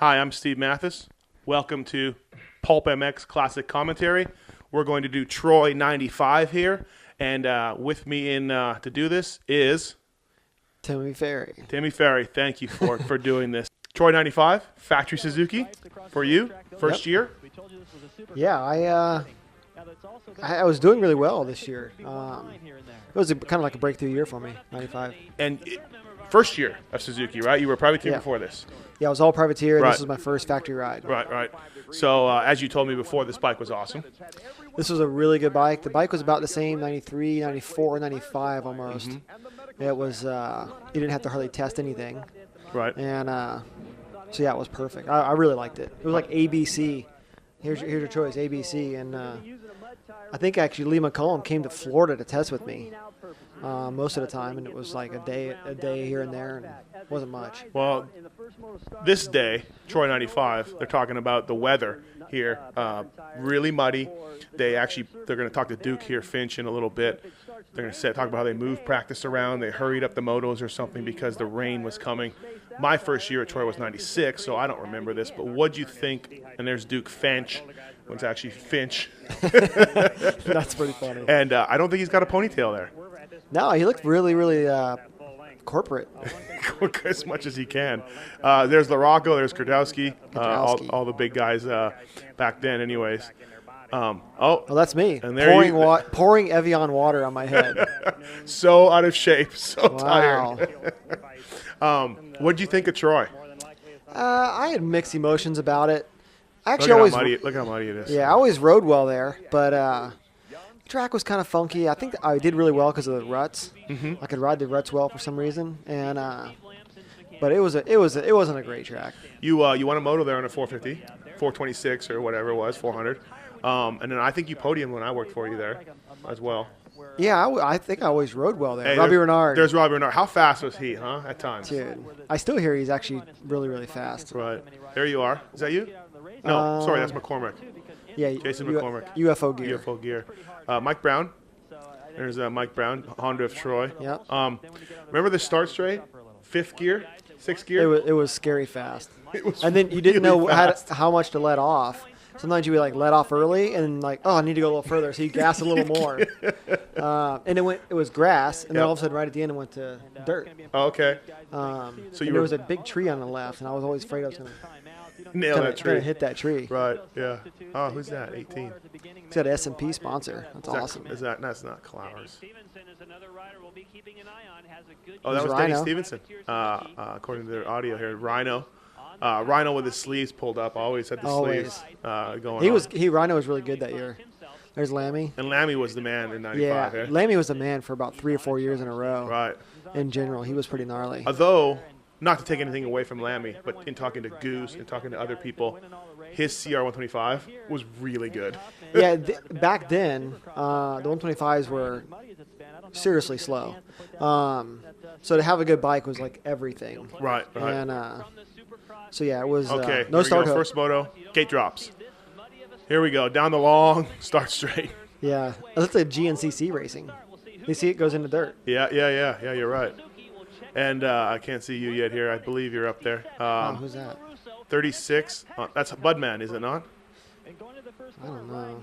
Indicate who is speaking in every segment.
Speaker 1: Hi, I'm Steve Mathis. Welcome to PulpMX Classic Commentary. We're going to do Troy 95 here, and with me in to do this is
Speaker 2: Tim Ferry.
Speaker 1: Tim Ferry. Thank you for doing this. Troy 95, Factory Suzuki for you, first year.
Speaker 2: Yeah, I was doing really well this year. It was kind of like a breakthrough year for me, 95.
Speaker 1: And first year of Suzuki, right? You were a privateer before this.
Speaker 2: Yeah, I was all privateer, and
Speaker 1: Right.
Speaker 2: this was my first factory ride.
Speaker 1: Right. So as you told me before, this bike was awesome.
Speaker 2: This was a really good bike. The bike was about the same, 93, 94, 95 almost. It was, you didn't have to hardly test anything.
Speaker 1: Right.
Speaker 2: And so, yeah, it was perfect. I really liked it. It was like ABC. Here's your choice, ABC. And I think actually Lee McCollum came to Florida to test with me most of the time, and it was like a day here and there, and it wasn't much.
Speaker 1: Well, this day, Troy 95, they're talking about the weather here. Really muddy. They're going to talk to Duke here, Finch, in a little bit. They're going to talk about how they moved practice around. They hurried up the motos or something because the rain was coming. My first year at Troy was 96, so I don't remember this. But what'd you think? And there's Duke Fench. It's actually Finch.
Speaker 2: That's pretty funny.
Speaker 1: And I don't think he's got a ponytail there.
Speaker 2: No, he looked really, really corporate.
Speaker 1: As much as he can. There's Larocco, there's Kardowski, all the big guys back then anyways.
Speaker 2: Well, that's me.
Speaker 1: And there
Speaker 2: pouring Evian water on my head.
Speaker 1: So out of shape, so
Speaker 2: Wow.
Speaker 1: tired. What did you think of Troy?
Speaker 2: I had mixed emotions about it. I
Speaker 1: Look
Speaker 2: actually
Speaker 1: how muddy it is.
Speaker 2: Yeah, I always rode well there, but the track was kind of funky. I think I did really well because of the ruts. I could ride the ruts well for some reason, and but it wasn't a great track.
Speaker 1: You won a moto there on a 450, 426 or whatever it was, 400. And then I think you podiumed when I worked for you there as well.
Speaker 2: Yeah, I think I always rode well there.
Speaker 1: Hey,
Speaker 2: Robbie Renard.
Speaker 1: There's Robbie Renard. How fast was he, huh, at times?
Speaker 2: Dude, I still hear he's actually really, really fast.
Speaker 1: Right. There you are. Is that you? No, sorry, that's McCormick.
Speaker 2: Yeah,
Speaker 1: Jason McCormick.
Speaker 2: UFO gear.
Speaker 1: UFO gear. Mike Brown. There's Mike Brown, Honda of Troy.
Speaker 2: Yep.
Speaker 1: Remember the start straight? Fifth gear? Sixth gear?
Speaker 2: It was scary fast.
Speaker 1: It was
Speaker 2: And then you didn't know
Speaker 1: really fast.
Speaker 2: how much to let off. Sometimes you would let off early and I need to go a little further, so you gas a little more. And it was grass, and then all of a sudden right at the end it went to dirt.
Speaker 1: Oh, okay.
Speaker 2: So there was a big tree on the left, and I was always afraid I was going
Speaker 1: Nail that
Speaker 2: to
Speaker 1: tree.
Speaker 2: hit that tree.
Speaker 1: Right, yeah. Oh, who's that? 18.
Speaker 2: He's got an S&P sponsor. That's awesome.
Speaker 1: That's not Clowers. Oh,
Speaker 2: Who's
Speaker 1: that was Denny
Speaker 2: Rhino?
Speaker 1: Stevenson. According to their audio here, Rhino. Rhino with his sleeves pulled up. Always had the sleeves going on.
Speaker 2: Rhino was really good that year. There's Lammy.
Speaker 1: And Lammy was the man in 95.
Speaker 2: Yeah,
Speaker 1: eh?
Speaker 2: Lammy was the man for about 3 or 4 years in a row.
Speaker 1: Right.
Speaker 2: In general, he was pretty gnarly.
Speaker 1: Although, not to take anything away from Lammy, but in talking to Goose and talking to other people, his CR125 was really good.
Speaker 2: Yeah, back then, the 125s were seriously slow. So to have a good bike was like everything.
Speaker 1: Right.
Speaker 2: And so yeah, it was
Speaker 1: Okay.
Speaker 2: no
Speaker 1: here we
Speaker 2: start
Speaker 1: go.
Speaker 2: hook.
Speaker 1: First moto. Gate drops. Here we go. Down the long start straight.
Speaker 2: Yeah, that's like GNCC racing. You see, it goes into dirt.
Speaker 1: Yeah. You're right. And I can't see you yet here. I believe you're up there.
Speaker 2: Who's that?
Speaker 1: 36. That's Budman, is it not?
Speaker 2: I don't know.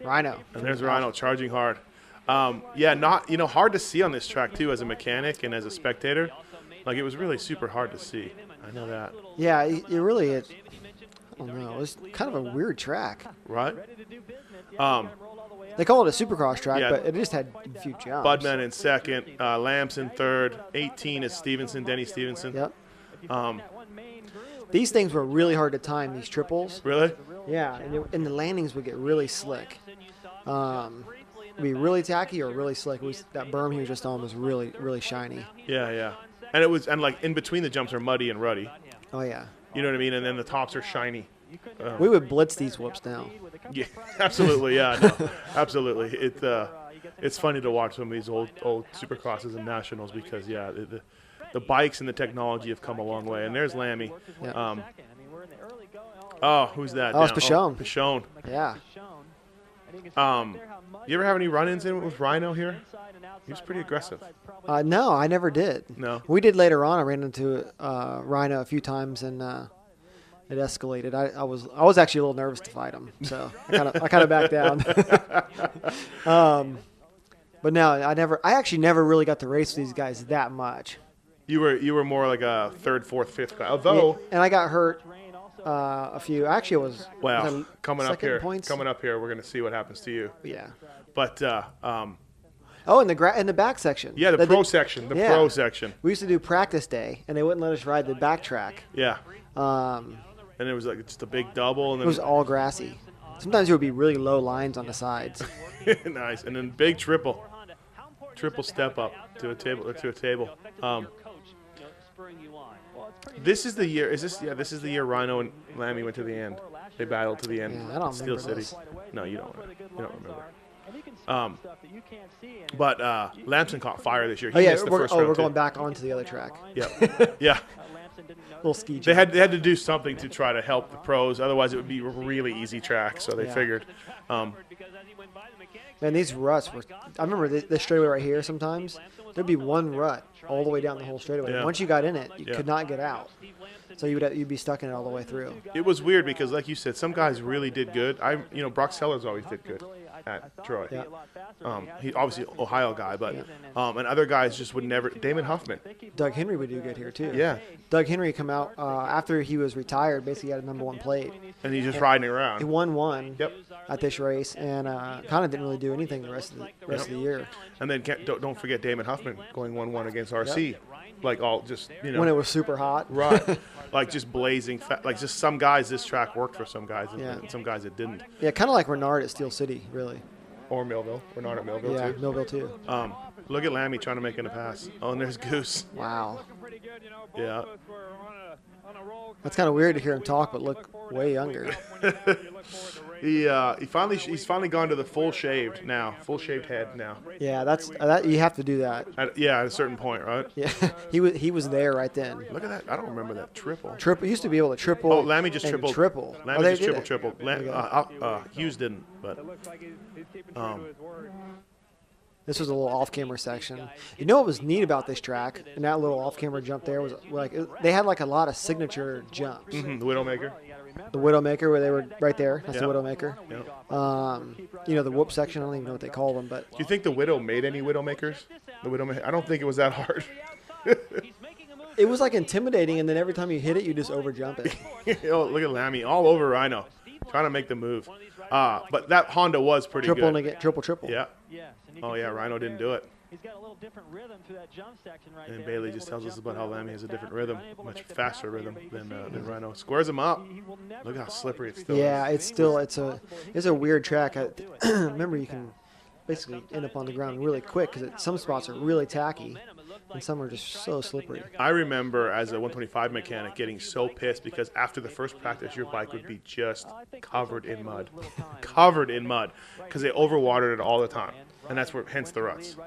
Speaker 2: Rhino.
Speaker 1: And there's Rhino charging hard. Hard to see on this track too as a mechanic and as a spectator. Like it was really super hard to see. I know that.
Speaker 2: Yeah, I don't know. It was kind of a weird track.
Speaker 1: Right?
Speaker 2: They call it a supercross track,
Speaker 1: Yeah.
Speaker 2: but it just had a few jumps.
Speaker 1: Budman in second. Lamps in third. 18 is Stevenson, Denny Stevenson.
Speaker 2: Yep. These things were really hard to time, these triples.
Speaker 1: Really?
Speaker 2: Yeah, and the landings would get really slick. Be really tacky or really slick. That berm he was just on was really, really shiny.
Speaker 1: Yeah. And like in between the jumps are muddy and ruddy.
Speaker 2: Oh, yeah.
Speaker 1: You know what I mean? And then the tops are shiny.
Speaker 2: We would blitz these whoops now.
Speaker 1: Yeah, absolutely. Yeah, no, absolutely. It's funny to watch some of these old supercrosses and nationals because the bikes and the technology have come a long way. And there's Lammy.
Speaker 2: Yeah.
Speaker 1: Who's that?
Speaker 2: Oh, it's
Speaker 1: now?
Speaker 2: Pichon.
Speaker 1: Pichon.
Speaker 2: Yeah.
Speaker 1: You ever have any run-ins in with Rhino here? He was pretty aggressive.
Speaker 2: No, I never did.
Speaker 1: No.
Speaker 2: We did later on. I ran into Rhino a few times, and it escalated. I was actually a little nervous to fight him, so I kind of backed down. But no, I actually never really got to race with these guys that much.
Speaker 1: You were more like a third, fourth, fifth guy. Although,
Speaker 2: yeah, and I got hurt a few. Actually, it was
Speaker 1: coming up here.
Speaker 2: Points.
Speaker 1: Coming up here, we're gonna see what happens to you.
Speaker 2: Yeah.
Speaker 1: But
Speaker 2: in the back section.
Speaker 1: Yeah, the pro section. Pro section.
Speaker 2: We used to do practice day, and they wouldn't let us ride the back track.
Speaker 1: Yeah. And it was like just a big double, and then
Speaker 2: it was all grassy. Sometimes there would be really low lines on the sides.
Speaker 1: Nice, and then big triple step up to a table. This is the year. This is the year Rhino and Lammy went to the end. They battled to the end.
Speaker 2: Yeah, I don't
Speaker 1: Steel
Speaker 2: remember
Speaker 1: City.
Speaker 2: this.
Speaker 1: No, you don't. You don't remember. But Lamson caught fire this year. He missed the first round
Speaker 2: we're
Speaker 1: too.
Speaker 2: going back onto the other track.
Speaker 1: Yeah, yeah.
Speaker 2: Little ski jump.
Speaker 1: They had to do something to try to help the pros. Otherwise, it would be a really easy track. So they figured.
Speaker 2: Man, these ruts were. I remember this straightaway right here. Sometimes there'd be one rut all the way down the whole straightaway.
Speaker 1: Yeah.
Speaker 2: Once you got in it, you could not get out. So you'd be stuck in it all the way through.
Speaker 1: It was weird because, like you said, some guys really did good. Brock Sellers always did good at Troy.
Speaker 2: Yeah.
Speaker 1: He obviously Ohio guy, but and other guys just would never. Damon Huffman.
Speaker 2: Doug Henry would do good here too.
Speaker 1: Yeah.
Speaker 2: Doug Henry come out after he was retired. Basically, had a #1 plate.
Speaker 1: And he's just riding around.
Speaker 2: He won one.
Speaker 1: Yep.
Speaker 2: At this race, and kind of didn't really do anything the rest of the year.
Speaker 1: And then don't forget Damon Huffman going 1-1 against RC, like all just
Speaker 2: when it was super hot.
Speaker 1: Right. Like just blazing, like just some guys this track worked for some guys, and some guys it didn't.
Speaker 2: Yeah, kind of like Renard at Steel City, really.
Speaker 1: Or Millville. Renard at Millville too.
Speaker 2: Yeah, Millville too.
Speaker 1: Look at Lammy trying to make it a pass. Oh, and there's Goose.
Speaker 2: Wow.
Speaker 1: Yeah.
Speaker 2: That's kind of weird to hear him talk, but look way younger.
Speaker 1: He's finally gone to the full shaved head now.
Speaker 2: Yeah, that's you have to do that.
Speaker 1: At a certain point, right?
Speaker 2: Yeah, he was there right then.
Speaker 1: Look at that! I don't remember that triple.
Speaker 2: Used to be able to triple.
Speaker 1: Oh, Lammy just tripled.
Speaker 2: Triple.
Speaker 1: Lammy just tripled. Hughes didn't, but.
Speaker 2: This was a little off-camera section. You know what was neat about this track, and that little off-camera jump there was they had like a lot of signature jumps.
Speaker 1: Mm-hmm. The Widowmaker.
Speaker 2: The Widowmaker, where they were right there. That's the Widowmaker.
Speaker 1: Yeah.
Speaker 2: The whoop section. I don't even know what they call them, but.
Speaker 1: Do you think the Widow made any Widowmakers? The Widowmaker. I don't think it was that hard.
Speaker 2: It was like intimidating, and then every time you hit it, you just overjump it.
Speaker 1: Look at Lammy all over Rhino, trying to make the move. But that Honda was pretty good.
Speaker 2: Triple.
Speaker 1: Yeah. Oh yeah, Rhino didn't do it.
Speaker 3: He's got a little different rhythm through that jump section right
Speaker 1: and
Speaker 3: there.
Speaker 1: Bailey just tells us about how Lammy has a different rhythm, much faster rhythm than Rhino. Squares him up. Look how slippery it still is.
Speaker 2: Yeah, it's a weird track. Remember, you can basically end up on the ground really quick because some spots are really tacky and some are just so slippery.
Speaker 1: I remember as a 125 mechanic getting so pissed because after the first practice, your bike would be just covered in mud, because they overwatered it all the time, and that's hence the ruts.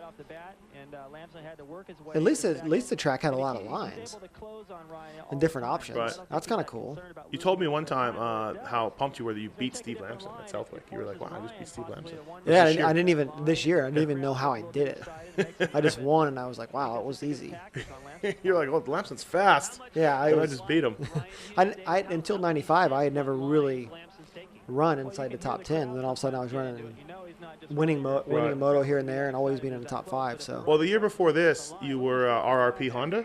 Speaker 2: At least the track had a lot of lines and different options.
Speaker 1: Right.
Speaker 2: That's kind of cool.
Speaker 1: You told me one time how pumped you were that you beat Steve Lamson at Southwick. You were like, "Wow, I just beat Steve Lamson."
Speaker 2: Yeah, I didn't even know how I did it. I just won, and I was like, "Wow, it was easy."
Speaker 1: You're like, "Oh, Lamson's fast."
Speaker 2: Yeah,
Speaker 1: I just beat him.
Speaker 2: I until '95, I had never really run inside the top 10. And then all of a sudden, I was running, winning a moto here and there, and always being in the top 5. So.
Speaker 1: Well, the year before this, you were RRP Honda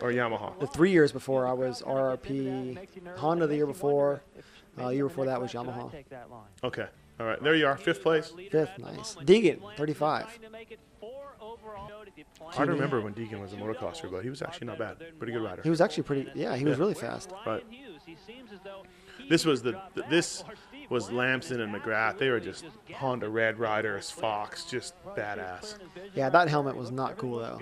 Speaker 1: or Yamaha?
Speaker 2: The 3 years before, I was RRP Honda. The year before that was Yamaha.
Speaker 1: Okay, all right, there you are, 5th place.
Speaker 2: 5th, nice. Deegan, 35.
Speaker 1: Hard to remember when Deegan was a motocrosser, but he was actually not bad. Pretty good rider.
Speaker 2: He was actually pretty. Yeah, he was really fast.
Speaker 1: Right. This was Lamson and McGrath. They were just Honda Red Riders, Fox, just badass.
Speaker 2: Yeah, that helmet was not cool though.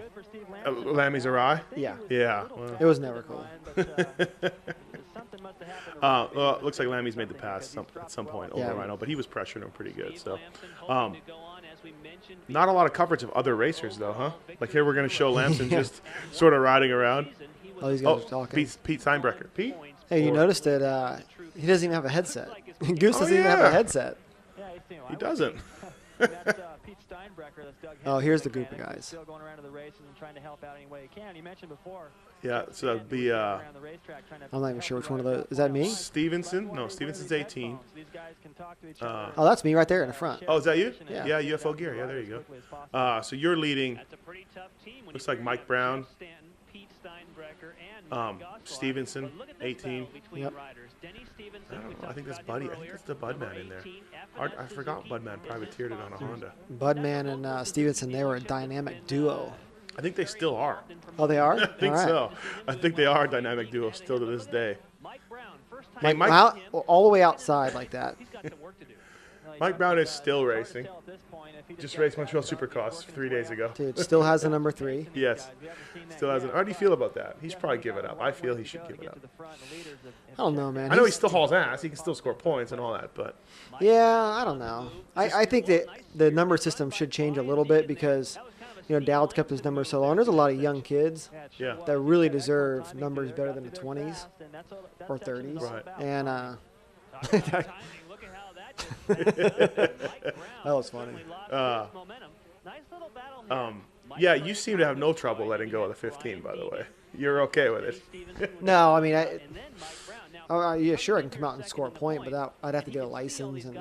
Speaker 1: Lammy's awry?
Speaker 2: Yeah.
Speaker 1: Yeah. Well.
Speaker 2: It was never cool.
Speaker 1: Well, it looks like Lammy's made the pass at some point over Rhino, but he was pressuring him pretty good. So, not a lot of coverage of other racers though, huh? Like here we're going to show Lamson just sort of riding around.
Speaker 2: Oh, these guys are talking.
Speaker 1: Pete Steinbrecher. Pete?
Speaker 2: Hey, you noticed that he doesn't even have a headset. Goose doesn't even have a headset.
Speaker 1: He doesn't.
Speaker 2: Oh, here's the group of guys.
Speaker 1: Yeah, so that'd be
Speaker 2: I'm not even sure which one of those. Is that me?
Speaker 1: Stevenson. No, Stevenson's 18.
Speaker 2: Oh, that's me right there in the front.
Speaker 1: Oh, is that you?
Speaker 2: Yeah.
Speaker 1: Yeah, UFO gear. Yeah, there you go. So you're leading. Looks like Mike Brown. Stevenson, 18.
Speaker 2: Yep.
Speaker 1: I don't know. I think that's Buddy. I think that's the Budman in there. I forgot Budman privateered it on a Honda.
Speaker 2: Budman and Stevenson, they were a dynamic duo.
Speaker 1: I think they still are.
Speaker 2: Oh, they are?
Speaker 1: I think so. I think they are a dynamic duo still to this day. Hey,
Speaker 2: All the way outside like that.
Speaker 1: Mike Brown is still racing. Just raced Montreal Supercross 3 days ago.
Speaker 2: Dude, still has the number 3.
Speaker 1: Yes. Still hasn't. How do you feel about that? He should probably give it up. I feel he should give it up.
Speaker 2: I don't know, man.
Speaker 1: I know he still hauls ass. He can still score points and all that, but
Speaker 2: Yeah, I don't know. I think that the number system should change a little bit because, Dowd's kept his number so long. There's a lot of young kids
Speaker 1: yeah.
Speaker 2: that really deserve numbers better than the 20s or 30s.
Speaker 1: Right.
Speaker 2: And that was funny.
Speaker 1: Yeah, you seem to have no trouble letting go of the 15, by the way. You're okay with it.
Speaker 2: No, I mean, yeah, sure, I can come out and score a point, but I'd have to get a license and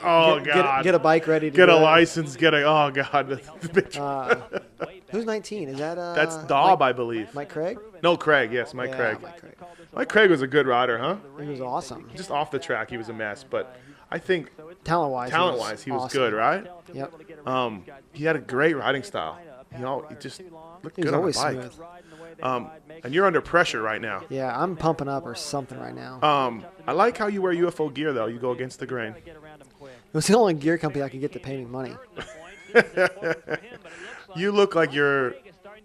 Speaker 1: Oh, God.
Speaker 2: get a bike ready to
Speaker 1: Get a
Speaker 2: go.
Speaker 1: license. Oh, God.
Speaker 2: Who's 19? Is that
Speaker 1: That's Daub, I believe.
Speaker 2: Mike Craig?
Speaker 1: No, Craig. Yes, Mike
Speaker 2: Yeah,
Speaker 1: Craig.
Speaker 2: Mike Craig.
Speaker 1: Mike Craig was a good rider, huh?
Speaker 2: He was awesome.
Speaker 1: Just off the track, he was a mess. But I think
Speaker 2: Talent-wise,
Speaker 1: he was
Speaker 2: awesome.
Speaker 1: good, right?
Speaker 2: Yep.
Speaker 1: He had a great riding style. He just looked
Speaker 2: He
Speaker 1: good
Speaker 2: was
Speaker 1: on the
Speaker 2: always
Speaker 1: bike.
Speaker 2: smooth.
Speaker 1: And you're under pressure right now.
Speaker 2: Yeah, I'm pumping up or something right now.
Speaker 1: I like how you wear UFO gear, though. You go against the grain.
Speaker 2: It was the only gear company I could get to pay me money.
Speaker 1: You look like you're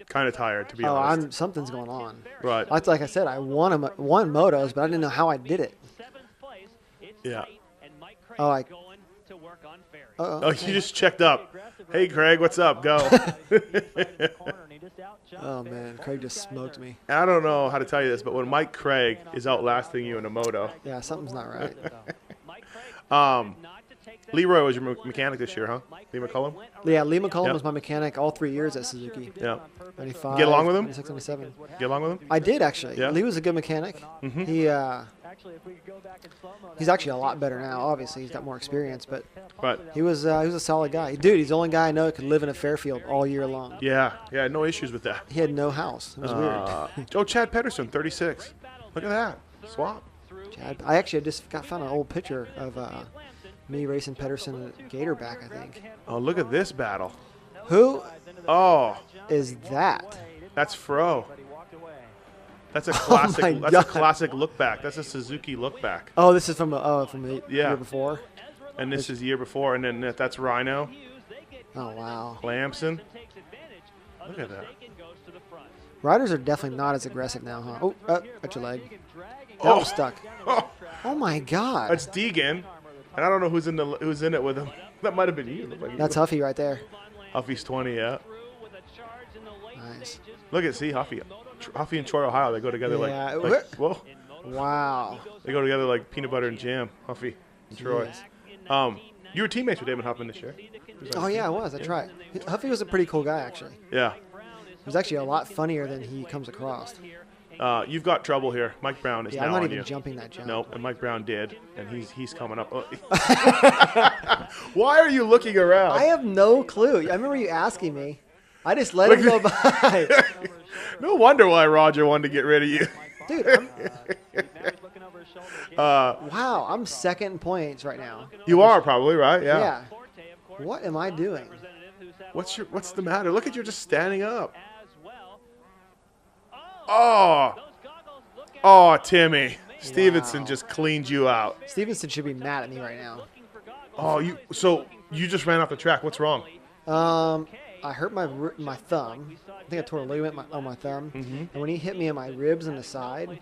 Speaker 1: kind of tired, to be honest.
Speaker 2: Something's going on.
Speaker 1: Right.
Speaker 2: Like I said, I won motos, but I didn't know how I did it.
Speaker 1: Yeah.
Speaker 2: Oh,
Speaker 1: Oh, you just checked up. Hey, Craig, what's up? Go.
Speaker 2: Oh, man, Craig just smoked me.
Speaker 1: I don't know how to tell you this, but when Mike Craig is outlasting you in a moto,
Speaker 2: Yeah, something's not right.
Speaker 1: Leroy was your mechanic this year, huh? Lee McCullum?
Speaker 2: Yeah, Lee McCullum
Speaker 1: Yep.
Speaker 2: was my mechanic all 3 years at Suzuki.
Speaker 1: Yeah.
Speaker 2: 95,
Speaker 1: Get along with him?
Speaker 2: 96, 97.
Speaker 1: Get along with him?
Speaker 2: I did, actually.
Speaker 1: Yeah?
Speaker 2: Lee was a good mechanic. He's actually a lot better now. Obviously, he's got more experience, but
Speaker 1: But,
Speaker 2: he was a solid guy. Dude, he's the only guy I know that could live in a Fairfield all year long.
Speaker 1: yeah, no issues with that.
Speaker 2: He had no house. It was weird.
Speaker 1: Oh, Chad Pederson, 36. Look at that. Swap.
Speaker 2: Chad, I actually just found an old picture of me racing Pedersen at Gatorback, I think.
Speaker 1: Oh, look at this battle.
Speaker 2: Who
Speaker 1: Oh,
Speaker 2: is that?
Speaker 1: that's Fro. That's a classic.
Speaker 2: my
Speaker 1: That's
Speaker 2: God.
Speaker 1: a classic look back. That's a Suzuki look back.
Speaker 2: Oh, this is from the
Speaker 1: Yeah.
Speaker 2: year before.
Speaker 1: And this is the year before, and then that's Rhino,
Speaker 2: Oh, wow.
Speaker 1: Lamson. Look at that.
Speaker 2: Riders are definitely not as aggressive now, huh? Oh, got your leg. That
Speaker 1: Oh.
Speaker 2: was stuck.
Speaker 1: Oh,
Speaker 2: Oh, my God.
Speaker 1: that's Deegan, and I don't know who's in it with him. That might have been you.
Speaker 2: That's Huffy right there.
Speaker 1: Huffy's 20. Yeah.
Speaker 2: Nice.
Speaker 1: Look at Huffy and Troy, Ohio. They go together
Speaker 2: Yeah.
Speaker 1: like whoa.
Speaker 2: Wow.
Speaker 1: They go together like peanut butter and jam. Huffy and Troy. You were teammates with Damon Huffman this year.
Speaker 2: Oh, yeah, I was. That's right. Huffy was a pretty cool guy, actually.
Speaker 1: Yeah.
Speaker 2: He was actually a lot funnier than he comes across.
Speaker 1: You've got trouble here. Mike Brown is
Speaker 2: Yeah,
Speaker 1: now
Speaker 2: I'm not
Speaker 1: on
Speaker 2: even
Speaker 1: you.
Speaker 2: jumping that jump.
Speaker 1: Nope, and Mike Brown did, and he's coming up. Why are you looking around?
Speaker 2: I have no clue. I remember you asking me. I just let him go by.
Speaker 1: No wonder why Roger wanted to get rid of you.
Speaker 2: Dude, wow, I'm second in points right now.
Speaker 1: You are probably right. Yeah.
Speaker 2: Yeah. What am I doing?
Speaker 1: What's the matter? Look at you just standing up. Oh, Timmy. Stevenson just cleaned you out.
Speaker 2: Stevenson should be mad at me right now.
Speaker 1: Oh, you just ran off the track. What's wrong?
Speaker 2: I hurt my thumb. I think I tore a ligament on my thumb. And when he hit me in my ribs and the side,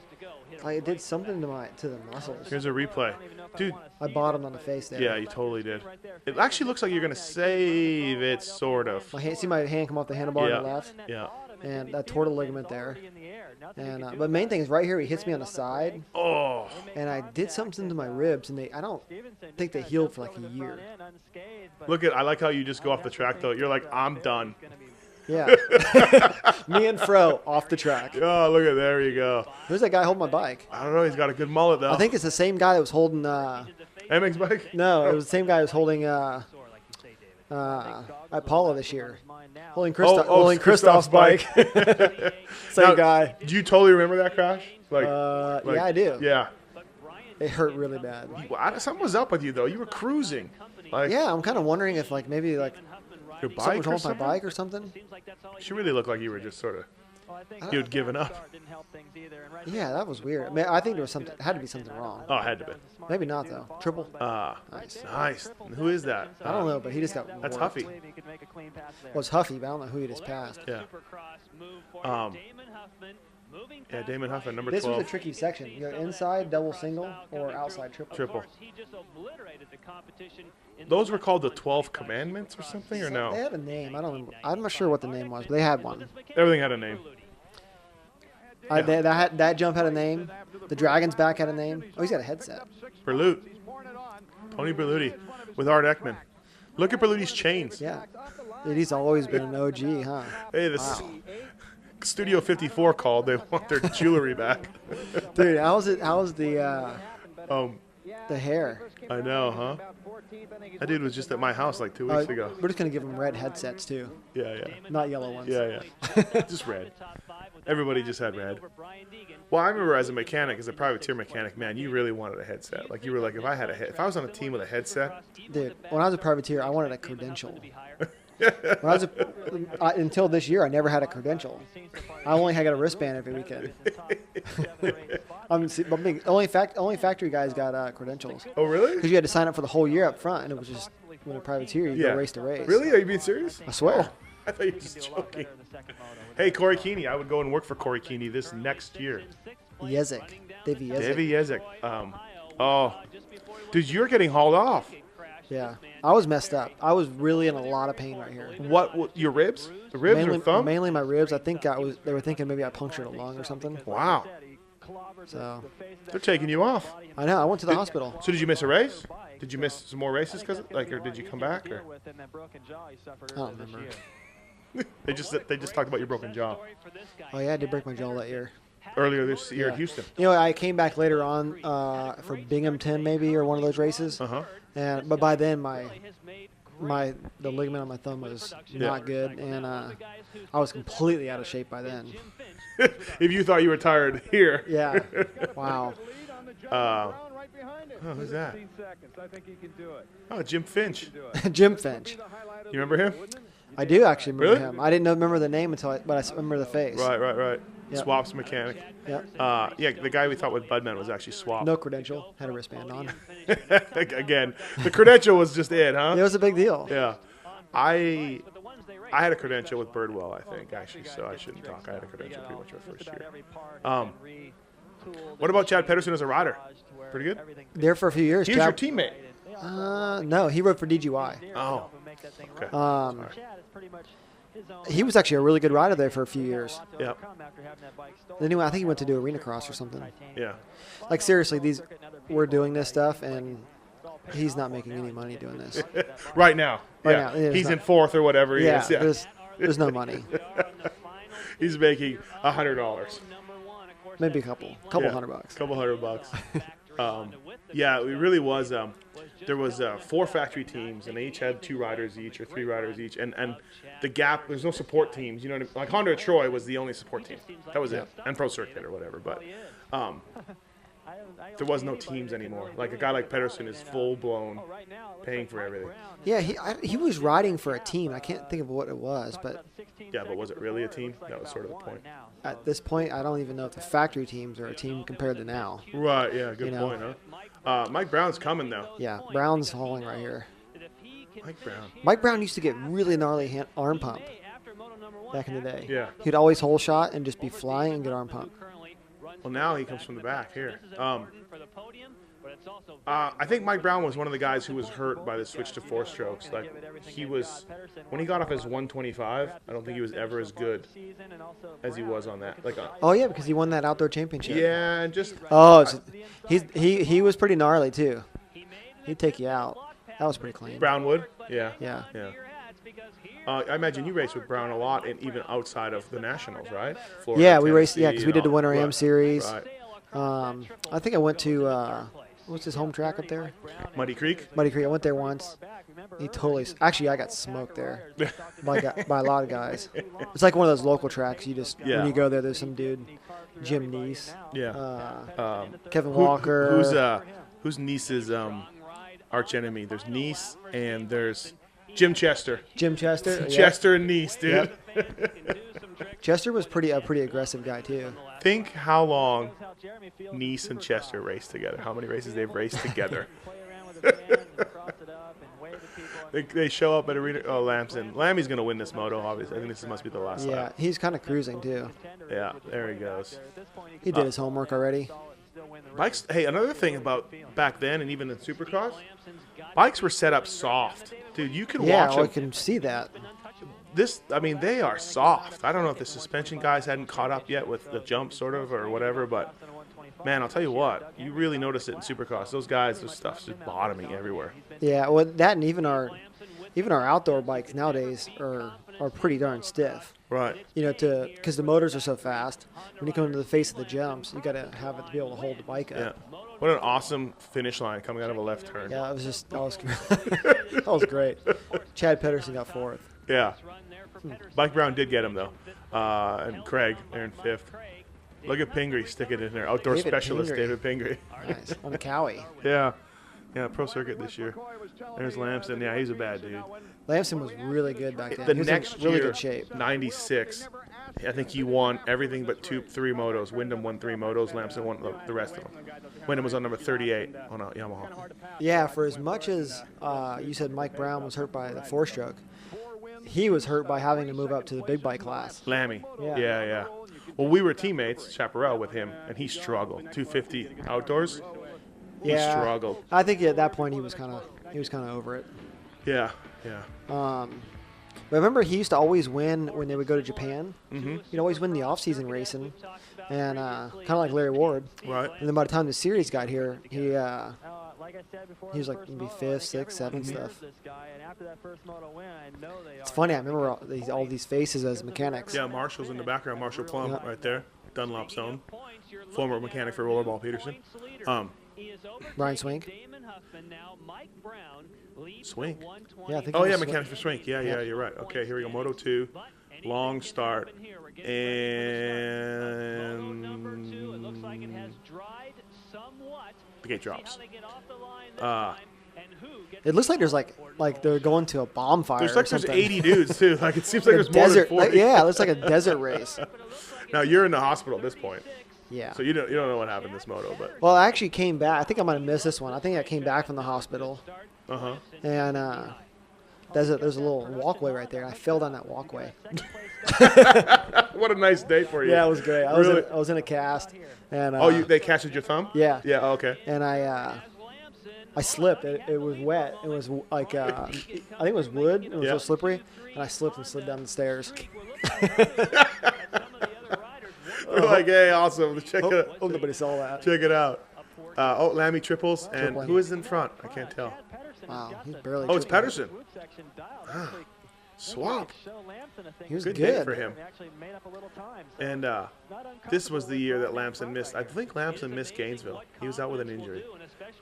Speaker 2: like it did something to the muscles.
Speaker 1: Here's a replay. Dude,
Speaker 2: I bottomed on the face there.
Speaker 1: yeah, you totally did. It actually looks like you're going to save it, sort of.
Speaker 2: See my hand come off the handlebar
Speaker 1: Yeah.
Speaker 2: on the left?
Speaker 1: Yeah.
Speaker 2: And I tore the ligament there. And but the main thing is right here, he hits me on the side.
Speaker 1: Oh.
Speaker 2: And I did something to my ribs, and I don't think they healed for like a year.
Speaker 1: I like how you just go off the track, though. You're like, I'm done.
Speaker 2: Yeah. Me and Fro off the track.
Speaker 1: Oh, look at there you go.
Speaker 2: Who's that guy holding my bike?
Speaker 1: I don't know. He's got a good mullet though.
Speaker 2: I think it's the same guy that was holding.
Speaker 1: MX bike.
Speaker 2: No, it was the same guy that was holding Apollo this year. Holding Christoph's bike. Same
Speaker 1: Now,
Speaker 2: guy.
Speaker 1: Do you totally remember that crash?
Speaker 2: Yeah, I do.
Speaker 1: Yeah.
Speaker 2: It hurt really bad.
Speaker 1: Something was up with you though. You were cruising. Like,
Speaker 2: Yeah, I'm kind of wondering if maybe
Speaker 1: your
Speaker 2: something
Speaker 1: bike
Speaker 2: was
Speaker 1: or
Speaker 2: wrong with my
Speaker 1: something?
Speaker 2: bike or something.
Speaker 1: She really looked like you were just sort of. You had given up.
Speaker 2: Yeah, that was weird. I mean, I think there was something. It had to be something wrong.
Speaker 1: Oh, it had to be.
Speaker 2: Maybe not though. Triple.
Speaker 1: Nice. Nice. Who is that?
Speaker 2: I don't know, but he just got.
Speaker 1: That's
Speaker 2: worked.
Speaker 1: Huffy.
Speaker 2: Well, it's Huffy, but I don't know who he just passed.
Speaker 1: Yeah. Yeah, Damon Huffman, number
Speaker 2: This
Speaker 1: 12.
Speaker 2: was a tricky section. You go inside double single or outside triple.
Speaker 1: Triple. Those were called the 12 Commandments or something, or
Speaker 2: They
Speaker 1: no?
Speaker 2: had a name. I don't remember. I'm not sure what the name was, but they had one.
Speaker 1: Everything had a name.
Speaker 2: That jump had a name. The Dragon's back had a name. Oh, he's got a headset.
Speaker 1: Berlut. Tony Berluti with Art Ekman. Look at Berluti's chains.
Speaker 2: Yeah. Dude, he's always been an OG, huh?
Speaker 1: Hey, this Studio 54 called. They want their jewelry back.
Speaker 2: Dude, how's the hair?
Speaker 1: I know, huh? That dude was just at my house like 2 weeks ago.
Speaker 2: We're just gonna give him red headsets too,
Speaker 1: Yeah.
Speaker 2: not yellow ones.
Speaker 1: Yeah. Just red. Everybody just had red. Well, I remember as a mechanic, as a privateer mechanic, man, you really wanted a headset. Like you were like, if I was on a team with a headset,
Speaker 2: Dude, when I was a privateer, I wanted a credential. Until this year, I never had a credential. I only got a wristband every weekend. Only factory guys got credentials.
Speaker 1: Oh, really?
Speaker 2: Because you had to sign up for the whole year up front, and it was just when a privateer, you go race to race.
Speaker 1: Really? Are you being serious?
Speaker 2: I swear.
Speaker 1: I thought you were just joking. Hey, Corey Keeney, I would go and work for Corey Keeney this next year.
Speaker 2: Yezik. Davey Yezik.
Speaker 1: Davey Yezik. Dude, you're getting hauled off.
Speaker 2: Yeah. I was messed up. I was really in a lot of pain right here.
Speaker 1: What your ribs? The ribs or thumb?
Speaker 2: Mainly my ribs. I think they were thinking maybe I punctured a lung or something.
Speaker 1: Wow.
Speaker 2: So
Speaker 1: They're taking you off.
Speaker 2: I know. I went to the hospital.
Speaker 1: So did you miss a race? Did you miss some more races or did you come back? Or?
Speaker 2: I don't remember.
Speaker 1: They just talked about your broken jaw
Speaker 2: Oh yeah, I did break my jaw that year.
Speaker 1: earlier this year at Houston.
Speaker 2: You know, I came back later on for Binghamton maybe or one of those races. But by then the ligament on my thumb was not good, and I was completely out of shape by then.
Speaker 1: If you thought you were tired here.
Speaker 2: Yeah. Wow.
Speaker 1: Who's that? Oh, Jim Finch.
Speaker 2: Jim Finch.
Speaker 1: You remember him?
Speaker 2: I do actually remember
Speaker 1: Really?
Speaker 2: him. I didn't remember the name but I remember the face.
Speaker 1: Right.
Speaker 2: Yep.
Speaker 1: Swaps mechanic.
Speaker 2: Yep.
Speaker 1: Yeah, the guy we thought was Budman was actually Swap.
Speaker 2: No credential. Had a wristband on.
Speaker 1: Again, the credential was just it, huh?
Speaker 2: It was a big deal.
Speaker 1: Yeah. I had a credential with Birdwell, I think, actually, so I shouldn't talk. I had a credential pretty much our first year. What about Chad Pederson as a rider? Pretty good?
Speaker 2: There for a few years.
Speaker 1: He was your teammate.
Speaker 2: No, he rode for DGY.
Speaker 1: Oh. Okay.
Speaker 2: He was actually a really good rider there for a few years.
Speaker 1: Yeah.
Speaker 2: Anyway, I think he went to do arena cross or something.
Speaker 1: Yeah.
Speaker 2: Like seriously, we're doing this stuff and he's not making any money doing this.
Speaker 1: Right now.
Speaker 2: Right
Speaker 1: Yeah.
Speaker 2: now, yeah,
Speaker 1: He's
Speaker 2: it's
Speaker 1: in
Speaker 2: not-
Speaker 1: fourth or whatever he is. Yeah.
Speaker 2: There's no money.
Speaker 1: He's making $100.
Speaker 2: Maybe a couple $100.
Speaker 1: Couple $100. Yeah, it really was. There was 4 factory teams, and they each had 2 riders each or 3 riders each, and the gap. There's no support teams. You know what I mean? Like Honda Troy was the only support team. That was it, and Pro Circuit or whatever. But there was no teams anymore. Like a guy like Pedersen is full blown paying for everything.
Speaker 2: Yeah, he was riding for a team. I can't think of what it was, but
Speaker 1: Yeah, but was it really a team? That was sort of the point.
Speaker 2: at this point, I don't even know if the factory teams are a team compared to now.
Speaker 1: Right. Yeah. Good
Speaker 2: You know.
Speaker 1: point, huh? Mike Brown's coming though.
Speaker 2: Yeah, Brown's hauling right here.
Speaker 1: Mike Brown.
Speaker 2: Mike Brown used to get really gnarly arm pump back in the day.
Speaker 1: Yeah.
Speaker 2: He'd always hole shot and just be flying and get arm pump.
Speaker 1: Well, now he comes from the back here. I think Mike Brown was one of the guys who was hurt by the switch to 4 strokes. Like he was, when he got off his 125, I don't think he was ever as good as he was on that. Like,
Speaker 2: Oh yeah, because he won that outdoor championship.
Speaker 1: yeah, and just
Speaker 2: Oh, he was pretty gnarly too. He'd take you out. That was pretty clean.
Speaker 1: Brownwood. Yeah.
Speaker 2: Yeah.
Speaker 1: Yeah. I imagine you race with Brown a lot, and even outside of the Nationals, right? Florida,
Speaker 2: Yeah, we raced.
Speaker 1: Tennessee,
Speaker 2: Yeah, because we did the Winter Am
Speaker 1: Right,
Speaker 2: Series.
Speaker 1: Right.
Speaker 2: I think I went to what's his home track up there?
Speaker 1: Muddy Creek.
Speaker 2: Muddy Creek. I went there once. He totally. Actually, I got smoked there by a lot of guys. It's like one of those local tracks. You just
Speaker 1: Yeah.
Speaker 2: when you go there, there's some dude, Jim Neese,
Speaker 1: Yeah.
Speaker 2: Kevin Walker.
Speaker 1: Who's Niece's arch enemy? There's Niece and there's Jim Chester.
Speaker 2: Jim Chester. Yep.
Speaker 1: Chester and Niece, dude.
Speaker 2: Chester was a pretty aggressive guy too.
Speaker 1: Think how long Niece and Chester raced together. How many races they've raced together. They show up at arena. Oh, Lamson. Lammy's going to win this moto, obviously. I think this must be the last
Speaker 2: Yeah,
Speaker 1: lap.
Speaker 2: he's kind of cruising too.
Speaker 1: Yeah, there he goes.
Speaker 2: He did his homework already.
Speaker 1: Bikes. Hey, another thing about back then and even in Supercross, bikes were set up soft. Dude, you could
Speaker 2: Yeah,
Speaker 1: watch
Speaker 2: well, I
Speaker 1: them.
Speaker 2: can see that.
Speaker 1: They are soft. I don't know if the suspension guys hadn't caught up yet with the jump sort of or whatever, but man, I'll tell you what, you really notice it in Supercross. Those guys, this stuff's just bottoming everywhere.
Speaker 2: Yeah, well, that and even our outdoor bikes nowadays are pretty darn stiff.
Speaker 1: Right.
Speaker 2: You know, because the motors are so fast. When you come into the face of the jumps, you got to have it to be able to hold the bike
Speaker 1: Yeah.
Speaker 2: up.
Speaker 1: What an awesome finish line coming out of a left turn.
Speaker 2: Yeah, that was great. Chad Pederson got fourth.
Speaker 1: Yeah. Mike Brown did get him, though. And Craig, they're in fifth. Look at Pingree sticking in there. Outdoor
Speaker 2: David
Speaker 1: specialist
Speaker 2: Pingree.
Speaker 1: David Pingree.
Speaker 2: Nice. On the Cowie.
Speaker 1: Yeah. Yeah, pro circuit this year. There's Lamson. Yeah, he's a bad dude.
Speaker 2: Lamson was really good back then.
Speaker 1: The
Speaker 2: he was
Speaker 1: next
Speaker 2: in really
Speaker 1: year,
Speaker 2: good shape.
Speaker 1: 96, I think he won everything but three motos. Wyndham won 3 motos. Lamson won the rest of them. Wyndham was on number 38 on a Yamaha.
Speaker 2: Yeah, for as much as you said Mike Brown was hurt by the four-stroke, he was hurt by having to move up to the big bike class.
Speaker 1: Lammy.
Speaker 2: Yeah.
Speaker 1: Yeah. Well, we were teammates, Chaparral, with him, and he struggled. 250 outdoors. He struggled.
Speaker 2: I think at that point he was kind of over it.
Speaker 1: Yeah.
Speaker 2: But I remember he used to always win when they would go to Japan.
Speaker 1: Mm-hmm.
Speaker 2: He'd always win the off-season racing, and kind of like Larry Ward.
Speaker 1: Right.
Speaker 2: And then by the time the series got here, he was like maybe fifth, sixth, seventh stuff. It's funny. I remember all these faces as mechanics.
Speaker 1: Yeah, Marshall's in the background. Marshall Plum
Speaker 2: Yeah.
Speaker 1: right there. Dunlop's own. Former mechanic for Rollerball Peterson.
Speaker 2: Brian Swink.
Speaker 1: Swink.
Speaker 2: Yeah, I think.
Speaker 1: Oh,
Speaker 2: he
Speaker 1: yeah,
Speaker 2: was
Speaker 1: mechanic for Swink. Yeah, you're right. Okay, here we go. Moto 2. Long start. And the gate drops.
Speaker 2: It looks like there's like they're going to a bomb fire.
Speaker 1: There's
Speaker 2: or something.
Speaker 1: 80 dudes, too. Like, it seems like there's
Speaker 2: desert.
Speaker 1: more than 40.
Speaker 2: Yeah, it looks like a desert race.
Speaker 1: Now, you're in the hospital at this point.
Speaker 2: Yeah.
Speaker 1: So you don't know what happened this moto, but
Speaker 2: Well, I actually came back. I think I might have missed this one. I think I came back from the hospital, and there's a little walkway right there. I fell down that walkway.
Speaker 1: What a nice day for you.
Speaker 2: Yeah, it was great. I was in a cast, and
Speaker 1: They casted your thumb?
Speaker 2: yeah,
Speaker 1: Yeah. Okay.
Speaker 2: and I slipped. It was wet. It was like I think it was wood. It was so slippery, and I slipped and slid down the stairs.
Speaker 1: We're like, hey, awesome. Check it out.
Speaker 2: Hope nobody saw that.
Speaker 1: Check it out. Lammy triples, and
Speaker 2: Triple.
Speaker 1: who is in front? I can't tell.
Speaker 2: Wow, he's barely.
Speaker 1: Oh, it's
Speaker 2: tripping.
Speaker 1: Pedersen. Swap.
Speaker 2: He was
Speaker 1: Good
Speaker 2: good.
Speaker 1: day for him. And this was the year that Lamson missed. I think Lamson missed Gainesville. He was out with an injury.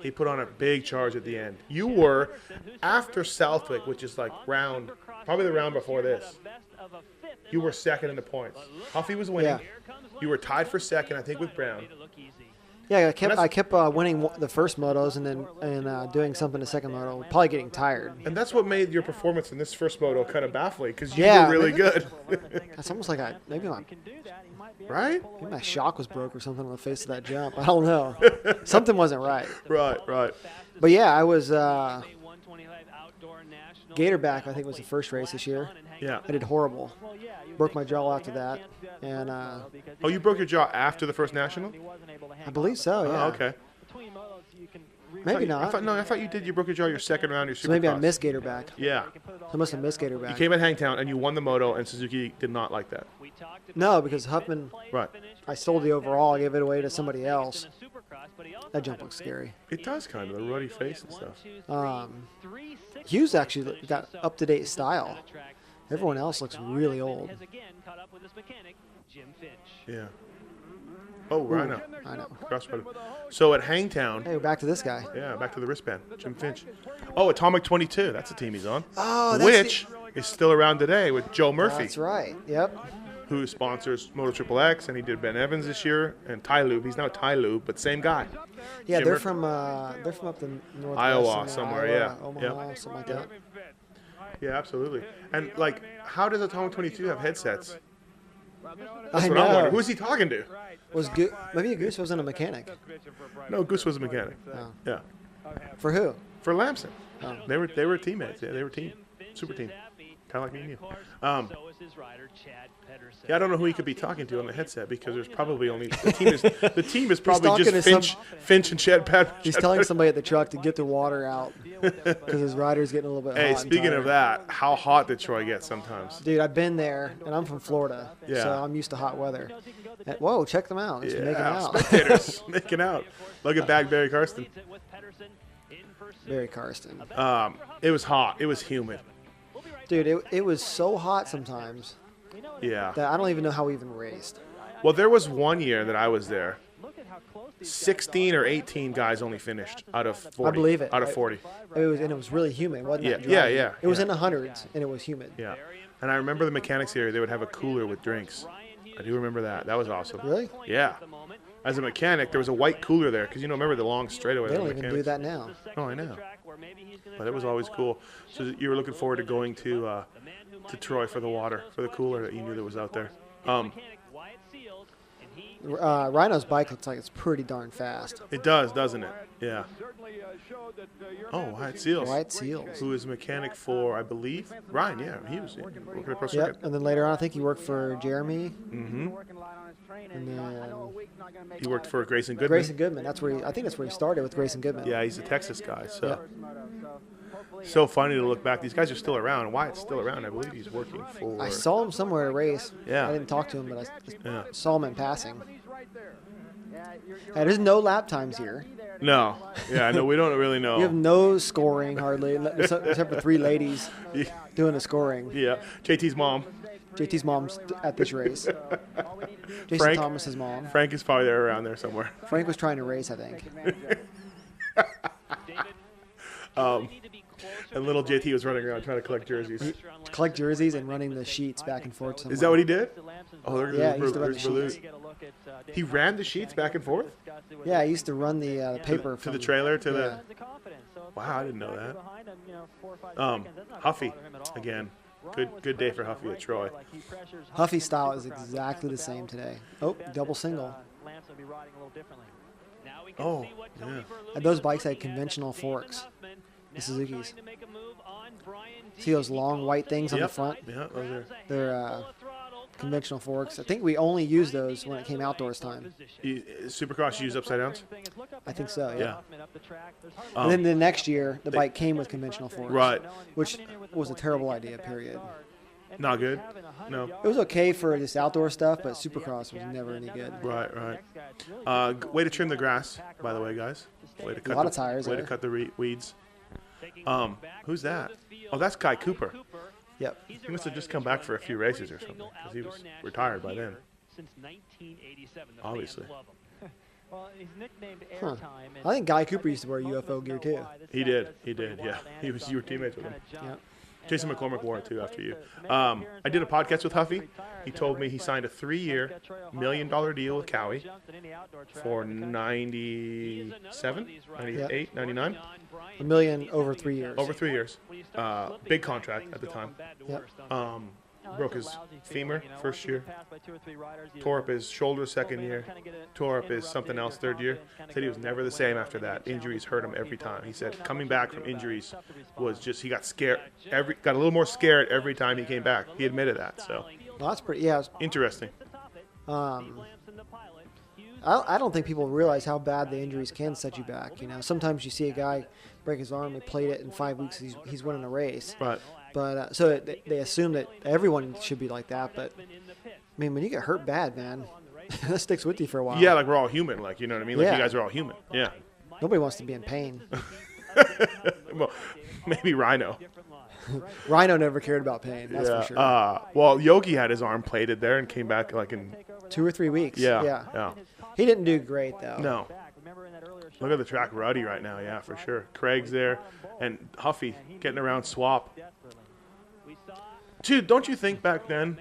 Speaker 1: He put on a big charge at the end. You were, after Southwick, which is like probably the round before this, you were second in the points. Huffy was winning.
Speaker 2: Yeah.
Speaker 1: You were tied for second, I think, with Brown.
Speaker 2: Yeah, I kept winning the first motos and then doing something the second moto, probably getting tired.
Speaker 1: And that's what made your performance in this first moto kind of baffling, because you
Speaker 2: Yeah.
Speaker 1: were really good.
Speaker 2: It's almost like maybe
Speaker 1: Right?
Speaker 2: my shock was broke or something on the face of that jump. I don't know. Something wasn't right.
Speaker 1: Right.
Speaker 2: But yeah, I was Gatorback. I think was the first race this year.
Speaker 1: Yeah.
Speaker 2: I did horrible. Broke my jaw after that, and
Speaker 1: Oh, you broke your jaw after the first national?
Speaker 2: I believe so. Yeah.
Speaker 1: Oh, okay.
Speaker 2: Maybe
Speaker 1: I
Speaker 2: not.
Speaker 1: thought you did. You broke your jaw your second round. Your
Speaker 2: So maybe I
Speaker 1: Supercross.
Speaker 2: missed Gatorback.
Speaker 1: Yeah.
Speaker 2: I must have missed
Speaker 1: You
Speaker 2: Gatorback.
Speaker 1: came at Hangtown and you won the moto, and Suzuki did not like that.
Speaker 2: No, because Huffman,
Speaker 1: Right.
Speaker 2: I sold the overall. I gave it away to somebody else. That jump looks scary.
Speaker 1: It does kind of, the ruddy face and stuff.
Speaker 2: Hughes actually got up-to-date style. Everyone else looks really old.
Speaker 1: Yeah. Oh, Rhino.
Speaker 2: I know.
Speaker 1: Crossbred. So at Hangtown,
Speaker 2: Hey, we're back to this guy.
Speaker 1: yeah, back to the wristband, Jim Finch. Oh, Atomic 22, that's the team he's on.
Speaker 2: Oh, that's
Speaker 1: which is still around today with Joe Murphy,
Speaker 2: That's right. Yep.
Speaker 1: who sponsors Moto Triple X, and he did Ben Evans this year, and Ty Lube. He's now Ty Lube, but same guy.
Speaker 2: Yeah,
Speaker 1: Jim
Speaker 2: they're
Speaker 1: Murphy.
Speaker 2: they're from up the northwest.
Speaker 1: Iowa somewhere, yeah.
Speaker 2: Omaha,
Speaker 1: Yep.
Speaker 2: something like that.
Speaker 1: Yeah, absolutely. And, like, how does Atomic 22 have headsets?
Speaker 2: I
Speaker 1: That's what I'm wondering.
Speaker 2: know.
Speaker 1: Who's he talking to?
Speaker 2: Maybe Goose wasn't a mechanic.
Speaker 1: No, Goose was a mechanic.
Speaker 2: Oh.
Speaker 1: Yeah.
Speaker 2: For who?
Speaker 1: For Lamson.
Speaker 2: Oh.
Speaker 1: They were teammates. Yeah, they were team. Super team. Kind of like me and you. Yeah, I don't know who he could be talking to on the headset because there's probably only the team is probably
Speaker 2: talking
Speaker 1: just
Speaker 2: to
Speaker 1: Finch and Chad Pat.
Speaker 2: He's telling somebody at the truck to get the water out because his rider's getting a little bit hot.
Speaker 1: Hey,
Speaker 2: and
Speaker 1: speaking
Speaker 2: tired.
Speaker 1: of that, how hot did Troy get sometimes?
Speaker 2: Dude, I've been there, and I'm from Florida,
Speaker 1: Yeah.
Speaker 2: so I'm used to hot weather. And, whoa, check them out. It's making
Speaker 1: Yeah,
Speaker 2: out.
Speaker 1: spectators making out. Look at back Barry Karsten.
Speaker 2: Barry Karsten.
Speaker 1: It was hot. It was humid.
Speaker 2: Dude, it was so hot sometimes
Speaker 1: Yeah.
Speaker 2: that I don't even know how we even raced.
Speaker 1: Well, there was one year that I was there. 16 or 18 guys only finished out of 40.
Speaker 2: I believe it.
Speaker 1: Out of 40.
Speaker 2: And it was really humid, wasn't it?
Speaker 1: Yeah, yeah.
Speaker 2: It was
Speaker 1: yeah.
Speaker 2: in the hundreds, and it was humid.
Speaker 1: Yeah. And I remember the mechanics here, they would have a cooler with drinks. I do remember that. That was awesome.
Speaker 2: Really?
Speaker 1: Yeah. As a mechanic, there was a white cooler there because, remember the long straightaway.
Speaker 2: They
Speaker 1: of
Speaker 2: don't
Speaker 1: the
Speaker 2: even do
Speaker 1: mechanics?
Speaker 2: that now.
Speaker 1: No, I know. But it was always cool. So you were looking forward to going to Troy for the water, for the cooler that you knew that was out there.
Speaker 2: Rhino's bike looks like it's pretty darn fast.
Speaker 1: It does, doesn't it? Yeah. Oh, Wyatt Seals.
Speaker 2: White Seals.
Speaker 1: Who is a mechanic for, I believe, Ryan. Yeah, he was working at Pro
Speaker 2: Yep.
Speaker 1: Circuit.
Speaker 2: And then later on, I think he worked for Jeremy.
Speaker 1: Mm-hmm.
Speaker 2: And then
Speaker 1: He worked for Grayson Goodman.
Speaker 2: Grayson Goodman. I think that's where he started with Grayson Goodman.
Speaker 1: Yeah, he's a Texas guy. So
Speaker 2: Yep.
Speaker 1: so funny to look back. These guys are still around. Wyatt's still around. I believe he's working for.
Speaker 2: I saw him somewhere at a race.
Speaker 1: Yeah.
Speaker 2: I didn't talk to him, but I
Speaker 1: Yeah.
Speaker 2: saw him in passing. There's no lap times here.
Speaker 1: No. Yeah, no, we don't really know.
Speaker 2: You have no scoring hardly, except for three ladies doing the scoring.
Speaker 1: Yeah, JT's mom.
Speaker 2: JT's mom's at this race. Jason
Speaker 1: Frank?
Speaker 2: Thomas's mom.
Speaker 1: Frank is probably there around there somewhere.
Speaker 2: Frank was trying to race, I think.
Speaker 1: And little JT was running around trying to collect jerseys.
Speaker 2: Collect jerseys and running the sheets back and forth. Somewhere.
Speaker 1: Is that what he did? Oh,
Speaker 2: Yeah, he used to run the
Speaker 1: there's
Speaker 2: sheets.
Speaker 1: He ran the sheets back and forth
Speaker 2: Yeah, I used to run the paper
Speaker 1: to the
Speaker 2: from
Speaker 1: trailer to
Speaker 2: yeah.
Speaker 1: the. Wow, I didn't know that. Huffy, again, good day for Huffy at Troy.
Speaker 2: Huffy style is exactly the same today. Oh, double single.
Speaker 1: Oh, yeah.
Speaker 2: And those bikes had conventional forks. The Suzuki's. See those long white things on the
Speaker 1: Yep.
Speaker 2: front?
Speaker 1: Yeah, those are.
Speaker 2: They're conventional forks. I think we only used those when it came outdoors time.
Speaker 1: Supercross used upside downs.
Speaker 2: I think so, yeah.
Speaker 1: Yeah.
Speaker 2: And then the next year, the bike came with conventional forks.
Speaker 1: Right.
Speaker 2: Which was a terrible idea, period.
Speaker 1: Not good. No.
Speaker 2: It was okay for just outdoor stuff, but Supercross was never any good.
Speaker 1: Right. Way to trim the grass, by the way, guys. Way to cut
Speaker 2: lot of tires
Speaker 1: Way
Speaker 2: there.
Speaker 1: to cut the weeds. Who's that? Oh, that's Guy Cooper.
Speaker 2: Yep.
Speaker 1: He must have just come back for a few races or something, because he was retired by then. Obviously.
Speaker 2: Huh. I think Guy Cooper used to wear UFO gear too.
Speaker 1: He did. Yeah. You were teammates with him.
Speaker 2: Yep.
Speaker 1: Jason McCormick wore it too after you. I did a podcast with Huffy. He told me he signed a 3-year, $1 million deal with Cowie for 97, 98, 99.
Speaker 2: $1 million over 3 years.
Speaker 1: Over 3 years. Big contract at the time.
Speaker 2: Yep.
Speaker 1: Broke his femur first year. Tore up his shoulder second year. Tore up his something else third year. Said he was never the same after that. Injuries hurt him every time. He said coming back from injuries was just, he got scared. Got a little more scared every time he came back. He admitted that. So
Speaker 2: Well, that's pretty. Yeah.
Speaker 1: interesting.
Speaker 2: I don't think people realize how bad the injuries can set you back. You know, sometimes you see a guy break his arm, he played it in 5 weeks, he's winning a race.
Speaker 1: But
Speaker 2: But so they assume that everyone should be like that. But I mean, when you get hurt bad, man, that sticks with you for a while.
Speaker 1: Yeah, like we're all human. Like, you know what I mean? Like
Speaker 2: Yeah.
Speaker 1: you guys are all human. Yeah.
Speaker 2: Nobody wants to be in pain.
Speaker 1: Well, maybe Rhino.
Speaker 2: Rhino never cared about pain. That's for sure.
Speaker 1: Well, Yogi had his arm plated there and came back like in
Speaker 2: 2 or 3 weeks.
Speaker 1: yeah.
Speaker 2: He didn't do great though.
Speaker 1: No. Look at the track ruddy right now. Yeah, for sure. Craig's there and Huffy getting around Swap. Dude, don't you think back then,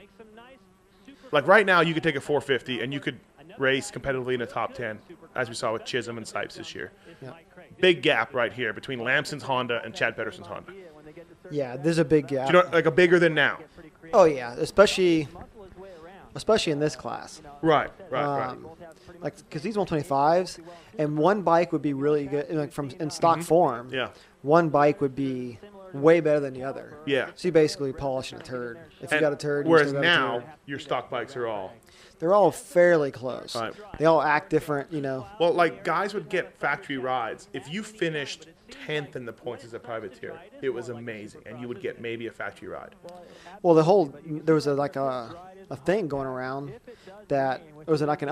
Speaker 1: like right now, you could take a 450 and you could race competitively in the top 10, as we saw with Chisholm and Sipes this year.
Speaker 2: Yeah.
Speaker 1: Big gap right here between Lamson's Honda and Chad Pedersen's Honda.
Speaker 2: Yeah, there's a big gap.
Speaker 1: Do you know, like a bigger than now?
Speaker 2: Oh yeah, especially in this class.
Speaker 1: Right.
Speaker 2: Like, because these 125s, and one bike would be really good, like in stock form.
Speaker 1: Yeah.
Speaker 2: One bike would be way better than the other.
Speaker 1: Yeah.
Speaker 2: So you basically polishing a turd. If you
Speaker 1: And
Speaker 2: got a turd, you
Speaker 1: whereas
Speaker 2: still got a
Speaker 1: now,
Speaker 2: turd.
Speaker 1: your stock bikes are all.
Speaker 2: They're all fairly close.
Speaker 1: Right.
Speaker 2: They all act different, you know.
Speaker 1: Well, like guys would get factory rides. If you finished 10th in the points as a privateer, it was amazing, and you would get maybe a factory ride.
Speaker 2: Well, there was a thing going around that it was like it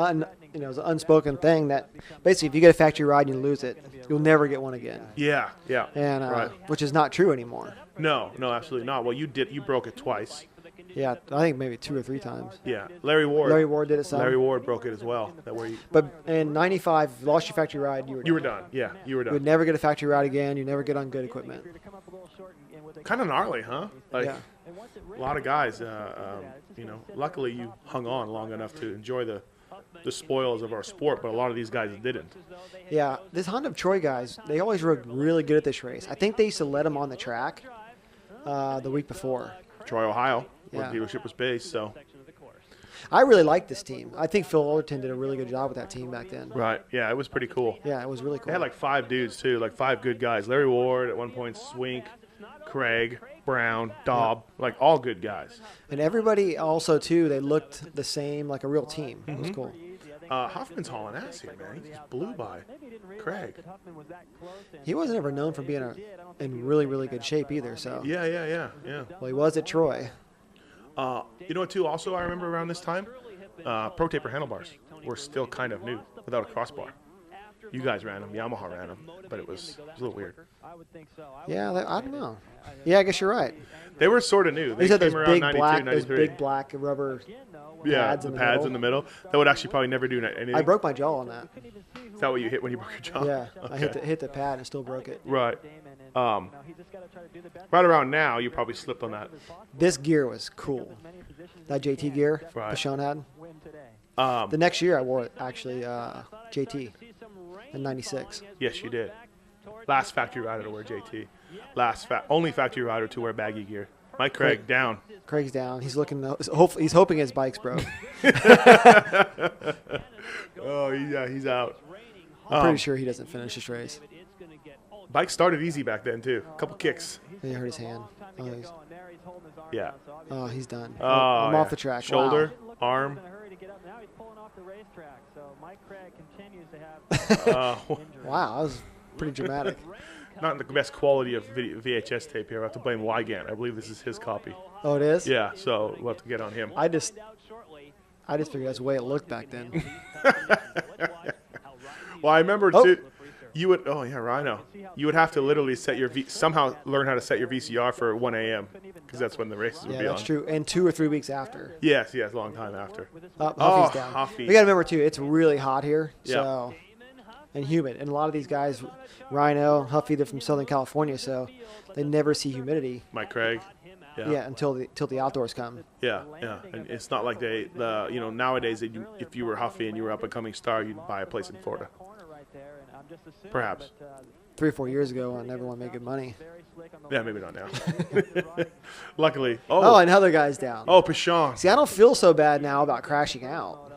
Speaker 2: was an unspoken thing that basically if you get a factory ride and you lose it, you'll never get one again.
Speaker 1: Yeah.
Speaker 2: And
Speaker 1: Right.
Speaker 2: which is not true anymore.
Speaker 1: No, absolutely not. Well, you broke it twice.
Speaker 2: Yeah, I think maybe 2 or 3 times.
Speaker 1: Yeah, Larry Ward
Speaker 2: did it some.
Speaker 1: Larry Ward broke it as well. That where
Speaker 2: But in '95, you lost your factory ride, you were done.
Speaker 1: Yeah, you were
Speaker 2: You would
Speaker 1: done.
Speaker 2: never get a factory ride again. You never get on good equipment.
Speaker 1: Kind of gnarly, huh? Like
Speaker 2: Yeah.
Speaker 1: a lot of guys. Luckily you hung on long enough to enjoy the spoils of our sport, but a lot of these guys didn't.
Speaker 2: Yeah, this Honda of Troy guys, they always rode really good at this race. I think they used to let them on the track the week before.
Speaker 1: Troy, Ohio, where
Speaker 2: Yeah.
Speaker 1: the dealership was based. So
Speaker 2: I really liked this team. I think Phil Overton did a really good job with that team back then.
Speaker 1: right, yeah, it was pretty cool.
Speaker 2: Yeah, it was really cool.
Speaker 1: They had like 5 dudes too, like 5 good guys. Larry Ward at one point, Swink, Craig, Brown, Daub, like all good guys.
Speaker 2: And everybody also, too, they looked the same, like a real team. It was
Speaker 1: Mm-hmm.
Speaker 2: cool.
Speaker 1: Huffman's hauling ass here, man. He just blew by Craig.
Speaker 2: He wasn't ever known for being in really, really good shape either. So,
Speaker 1: Yeah.
Speaker 2: well, he was at Troy.
Speaker 1: You know what, too, also I remember around this time? Pro Taper handlebars were still kind of new without a crossbar. You guys ran them. Yamaha ran them. But it was a little weird.
Speaker 2: Yeah, I don't know. Yeah, I guess you're right.
Speaker 1: They were sort of new. They
Speaker 2: He said those
Speaker 1: came around
Speaker 2: big
Speaker 1: 92,
Speaker 2: black,
Speaker 1: 93.
Speaker 2: those big black rubber
Speaker 1: yeah,
Speaker 2: pads
Speaker 1: the
Speaker 2: in the
Speaker 1: pads
Speaker 2: middle.
Speaker 1: in the middle. That would actually probably never do anything.
Speaker 2: I broke my jaw on that.
Speaker 1: Is that what you hit when you broke your jaw?
Speaker 2: Yeah,
Speaker 1: Okay.
Speaker 2: I hit the pad and still broke it.
Speaker 1: Right. Right around now, you probably slipped on that.
Speaker 2: This gear was cool. That JT gear
Speaker 1: Right.
Speaker 2: Pashon had. The next year I wore it, actually, JT in 96.
Speaker 1: Yes, you did. Last factory rider to wear JT. Only factory rider to wear baggy gear. Mike Craig down.
Speaker 2: Craig's down. He's looking. He's hoping his bike's broke.
Speaker 1: Oh, yeah, he's out.
Speaker 2: I'm pretty sure he doesn't finish this race.
Speaker 1: Bike started easy back then, too. A couple kicks.
Speaker 2: He hurt his hand.
Speaker 1: Yeah.
Speaker 2: He's done.
Speaker 1: Oh,
Speaker 2: I'm
Speaker 1: yeah.
Speaker 2: off the track.
Speaker 1: Shoulder,
Speaker 2: Wow.
Speaker 1: arm.
Speaker 2: Wow, that was pretty dramatic.
Speaker 1: Not the best quality of VHS tape here. I have to blame Wygant. I believe this is his copy.
Speaker 2: Oh, it is?
Speaker 1: Yeah, so we'll have to get on him.
Speaker 2: I just figured that's the way it looked back then.
Speaker 1: Well, I remember
Speaker 2: Oh.
Speaker 1: too. You would, Rhino. You would have to literally somehow learn how to set your VCR for 1 a.m. because that's when the races would
Speaker 2: Yeah,
Speaker 1: be on.
Speaker 2: that's true. And 2 or 3 weeks after.
Speaker 1: Yes, a long time after.
Speaker 2: Huffy's down.
Speaker 1: Huffy.
Speaker 2: We got to remember, too, it's really hot here.
Speaker 1: Yeah.
Speaker 2: So, and humid. And a lot of these guys, Rhino, Huffy, they're from Southern California, so they never see humidity.
Speaker 1: Mike Craig.
Speaker 2: Yeah, until the outdoors come.
Speaker 1: Yeah. And it's not like nowadays if you were Huffy and you were up and coming star, you'd buy a place in Florida. Perhaps.
Speaker 2: 3 or 4 years ago, and everyone made good money.
Speaker 1: Yeah, maybe not now. Luckily.
Speaker 2: Oh, another guy's down.
Speaker 1: Oh, Pashon.
Speaker 2: See, I don't feel so bad now about crashing out.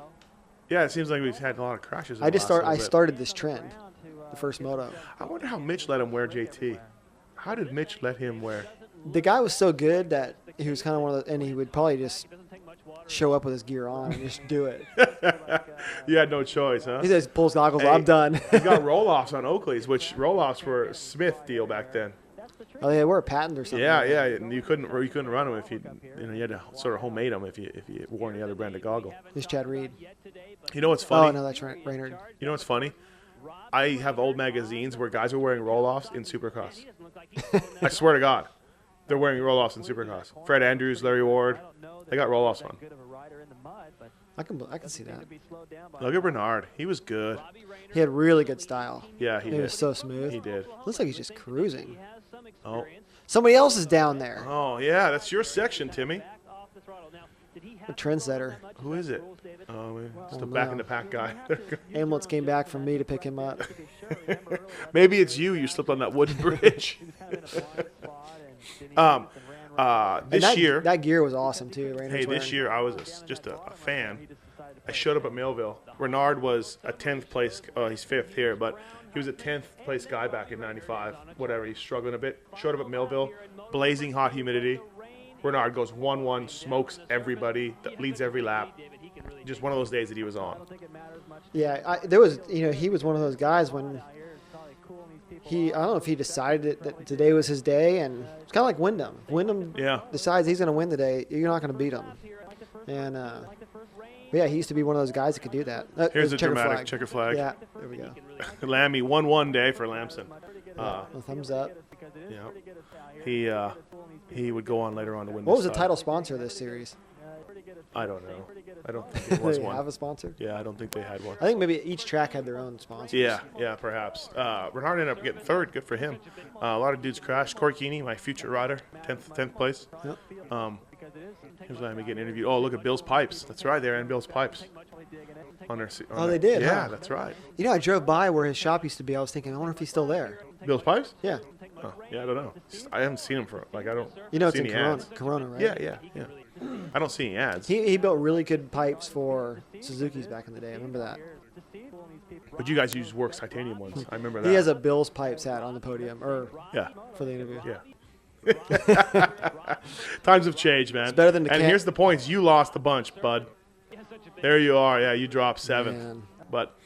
Speaker 1: Yeah, it seems like we've had a lot of crashes.
Speaker 2: I started this trend, the first moto.
Speaker 1: I wonder how Mitch let him wear JT. How did Mitch let him wear?
Speaker 2: The guy was so good that he was kind of one of the, and he would probably just show up with his gear on and just do it.
Speaker 1: You had no choice, huh?
Speaker 2: He says, pulls goggles,
Speaker 1: Hey,
Speaker 2: I'm done.
Speaker 1: He's got roll-offs on Oakleys, which roll-offs were a Smith deal back then.
Speaker 2: Oh, they were a patent or something.
Speaker 1: Yeah, and you couldn't run them if you had to sort of homemade them if you wore any other brand of goggle.
Speaker 2: This Chad Reed.
Speaker 1: You know what's funny?
Speaker 2: Oh, no, that's Raynard.
Speaker 1: You know what's funny? I have old magazines where guys are wearing roll-offs in Supercross. I swear to God, they're wearing roll-offs in Supercross. Fred Andrews, Larry Ward, they got roll-offs on.
Speaker 2: I can see that.
Speaker 1: Look at Bernard. He was good.
Speaker 2: He had really good style.
Speaker 1: Yeah, he did.
Speaker 2: was so smooth.
Speaker 1: He did.
Speaker 2: Looks like he's just cruising.
Speaker 1: Oh.
Speaker 2: Somebody else is down there.
Speaker 1: Oh, yeah, that's your section, Timmy.
Speaker 2: A trendsetter.
Speaker 1: Who is it? Oh, just a
Speaker 2: no.
Speaker 1: back-in-the-pack guy.
Speaker 2: Ambulance came back from me to pick him up.
Speaker 1: Maybe it's you. You slipped on that wooden bridge. This year.
Speaker 2: That gear was awesome, too.
Speaker 1: Hey, this year I was just a fan. I showed up at Millville. Renard was a 10th place. He's 5th here, but he was a 10th place guy back in '95. Whatever, he's struggling a bit. Showed up at Millville, blazing hot humidity. Renard goes 1-1, smokes everybody, leads every lap. Just one of those days that he was on.
Speaker 2: Yeah, there was. He was one of those guys when I don't know if he decided that today was his day, and it's kind of like Wyndham. Wyndham decides he's going to win today. You're not going to beat him. And yeah, he used to be one of those guys that could do that.
Speaker 1: Here's a dramatic checker flag.
Speaker 2: Yeah, there we go.
Speaker 1: Lammy 1-1 day for Lamson.
Speaker 2: Thumbs up.
Speaker 1: Yeah, he would go on later on to win.
Speaker 2: What was the title sponsor of this series?
Speaker 1: I don't know. I don't think it was
Speaker 2: Did they
Speaker 1: one.
Speaker 2: have a sponsor?
Speaker 1: Yeah, I don't think they had one.
Speaker 2: I think maybe each track had their own sponsors.
Speaker 1: Yeah, perhaps. Renard ended up getting 3rd. Good for him. A lot of dudes crashed. Corey Keeney, my future rider, 10th place.
Speaker 2: Yep.
Speaker 1: Here's why I'm getting interviewed. Oh, look at Bill's Pipes. That's right, they're in Bill's Pipes.
Speaker 2: They did.
Speaker 1: Yeah,
Speaker 2: huh?
Speaker 1: that's right.
Speaker 2: I drove by where his shop used to be. I was thinking, I wonder if he's still there.
Speaker 1: Bill's Pipes?
Speaker 2: Yeah.
Speaker 1: Yeah, I don't know. I haven't seen him for I don't.
Speaker 2: It's
Speaker 1: see
Speaker 2: in
Speaker 1: any
Speaker 2: Corona,
Speaker 1: ads.
Speaker 2: Corona, right?
Speaker 1: Yeah. I don't see any ads.
Speaker 2: He built really good pipes for Suzuki's back in the day. I remember that.
Speaker 1: But you guys use Works titanium ones. I remember that.
Speaker 2: He has a Bill's Pipes hat on the podium,
Speaker 1: yeah.
Speaker 2: for the interview.
Speaker 1: Yeah. Times have changed, man.
Speaker 2: It's better than the
Speaker 1: And
Speaker 2: can-
Speaker 1: here's the points. You lost a bunch, bud. There you are. Yeah, you dropped 7th.
Speaker 2: Man.
Speaker 1: But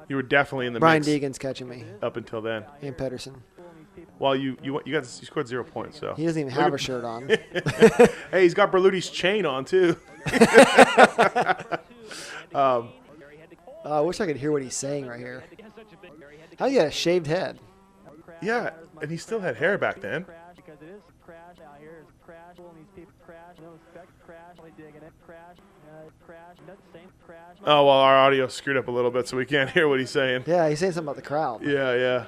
Speaker 1: you were definitely in the
Speaker 2: Brian
Speaker 1: mix
Speaker 2: Deegan's catching me,
Speaker 1: up until then.
Speaker 2: and Pederson.
Speaker 1: Well, you scored 0 points. So
Speaker 2: He doesn't even have a shirt on.
Speaker 1: hey, he's got Berlutti's chain on too.
Speaker 2: I wish I could hear what he's saying right here. How you got a shaved head?
Speaker 1: Yeah, and he still had hair back then. Oh, well, our audio screwed up a little bit, so we can't hear what he's saying.
Speaker 2: Yeah, he's saying something about the crowd.
Speaker 1: Yeah.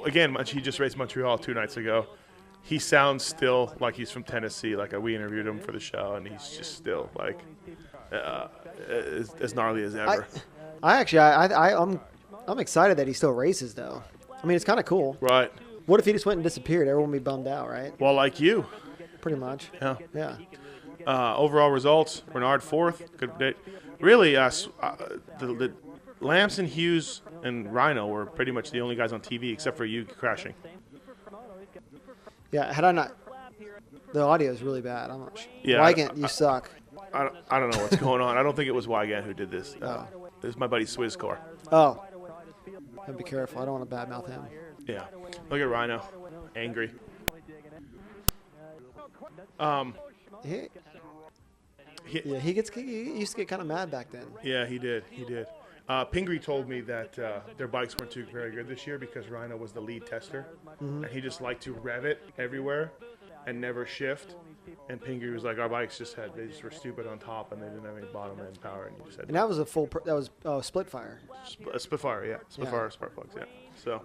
Speaker 1: Again, he just raced Montreal 2 nights ago. He sounds still like he's from Tennessee. Like we interviewed him for the show, and he's just still like as gnarly as ever.
Speaker 2: I'm excited that he still races though. I mean, it's kind of cool.
Speaker 1: Right.
Speaker 2: What if he just went and disappeared? Everyone would be bummed out, right?
Speaker 1: Well, like you.
Speaker 2: Pretty much.
Speaker 1: Yeah.
Speaker 2: Yeah.
Speaker 1: Overall results: Renard 4th. Good day. Really, the Lamson, Hughes, and Rhino were pretty much the only guys on TV, except for you crashing.
Speaker 2: Yeah. Had I not, the audio is really bad. I'm not sure.
Speaker 1: Yeah,
Speaker 2: Wygant, you suck.
Speaker 1: I don't know what's going on. I don't think it was Wygant who did this.
Speaker 2: Oh.
Speaker 1: It was my buddy Swizzcore.
Speaker 2: Oh. I'd be careful. I don't want to badmouth him.
Speaker 1: Yeah. Look at Rhino. Angry.
Speaker 2: He used to get kind of mad back then.
Speaker 1: Yeah, he did. Pingree told me that their bikes weren't too very good this year because Rhino was the lead tester, and he just liked to rev it everywhere and never shift. And Pingree was like, our bikes just were stupid on top and they didn't have any bottom end power, and you just had.
Speaker 2: And that was split fire.
Speaker 1: Spitfire, yeah, Spitfire spark plugs, yeah. So,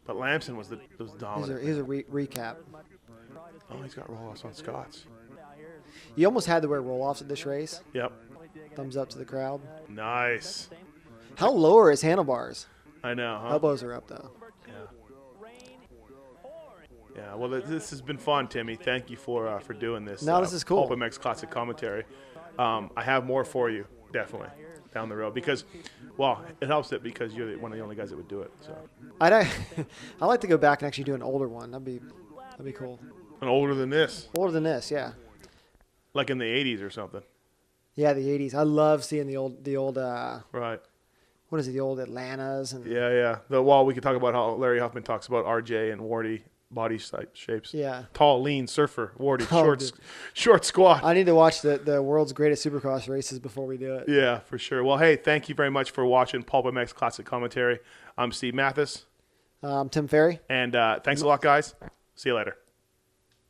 Speaker 1: but Lamson was dominant.
Speaker 2: Here's a recap.
Speaker 1: Oh, he's got roll-offs on Scott's.
Speaker 2: You almost had to wear roll-offs at this race.
Speaker 1: Yep.
Speaker 2: Thumbs up to the crowd.
Speaker 1: Nice.
Speaker 2: How low are his handlebars?
Speaker 1: I know, huh?
Speaker 2: Elbows are up, though.
Speaker 1: Yeah, well, this has been fun, Timmy. Thank you for doing this.
Speaker 2: No, this is cool.
Speaker 1: PulpMX Classic Commentary. I have more for you, definitely, down the road. Because, well, it helps it because you're one of the only guys that would do it. So
Speaker 2: I'd like to go back and actually do an older one. That'd be cool.
Speaker 1: And older than this.
Speaker 2: Older than this, yeah.
Speaker 1: Like in the 80s or something.
Speaker 2: Yeah, the 80s. I love seeing the old
Speaker 1: right.
Speaker 2: what is it, the old Atlantas and
Speaker 1: Yeah. We could talk about how Larry Huffman talks about RJ and Wardy body shapes.
Speaker 2: Yeah.
Speaker 1: Tall, lean, surfer, Wardy,
Speaker 2: Oh,
Speaker 1: short squat.
Speaker 2: I need to watch the world's greatest supercross races before we do it.
Speaker 1: Yeah, for sure. Well, hey, thank you very much for watching PulpMX Classic Commentary. I'm Steve Mathis.
Speaker 2: Tim Ferry.
Speaker 1: And thanks a lot, guys. See you later.